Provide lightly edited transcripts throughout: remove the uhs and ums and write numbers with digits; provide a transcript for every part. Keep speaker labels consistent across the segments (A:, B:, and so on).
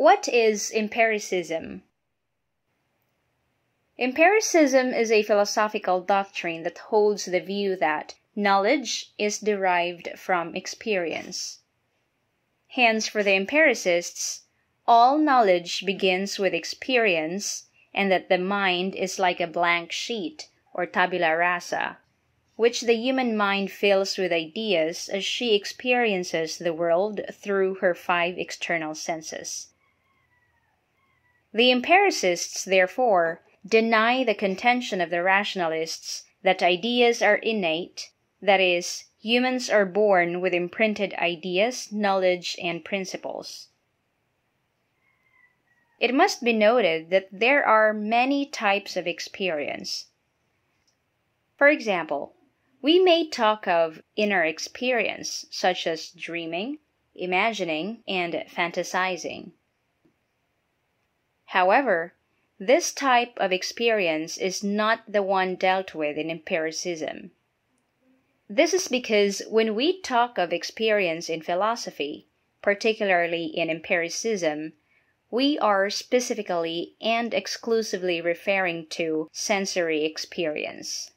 A: What is empiricism? Empiricism is a philosophical doctrine that holds the view that knowledge is derived from experience. Hence, for the empiricists, all knowledge begins with experience, and that the mind is like a blank sheet, or tabula rasa, which the human mind fills with ideas as she experiences the world through her 5 external senses. The empiricists, therefore, deny the contention of the rationalists that ideas are innate, that is, humans are born with imprinted ideas, knowledge, and principles. It must be noted that there are many types of experience. For example, we may talk of inner experience, such as dreaming, imagining, and fantasizing. However, this type of experience is not the one dealt with in empiricism. This is because when we talk of experience in philosophy, particularly in empiricism, we are specifically and exclusively referring to sensory experience.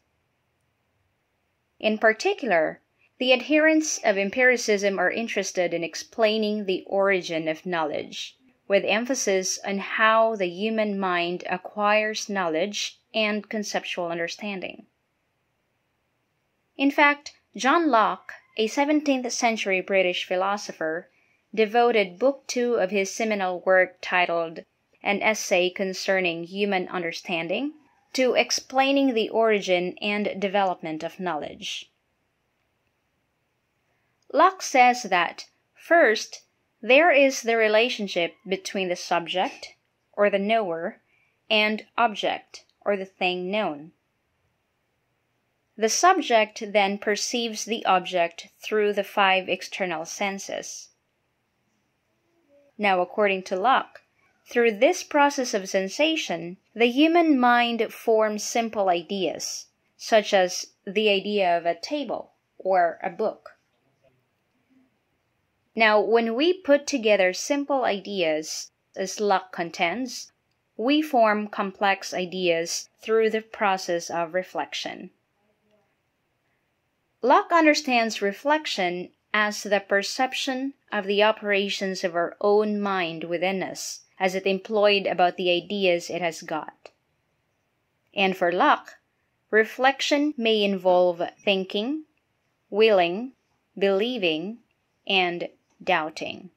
A: In particular, the adherents of empiricism are interested in explaining the origin of knowledge, with emphasis on how the human mind acquires knowledge and conceptual understanding. In fact, John Locke, a 17th century British philosopher, devoted Book 2 of his seminal work titled An Essay Concerning Human Understanding to explaining the origin and development of knowledge. Locke says that, first, there is the relationship between the subject, or the knower, and object, or the thing known. The subject then perceives the object through the 5 external senses. Now, according to Locke, through this process of sensation, the human mind forms simple ideas, such as the idea of a table or a book. Now, when we put together simple ideas, as Locke contends, we form complex ideas through the process of reflection. Locke understands reflection as the perception of the operations of our own mind within us, as it employed about the ideas it has got. And for Locke, reflection may involve thinking, willing, believing, and doubting.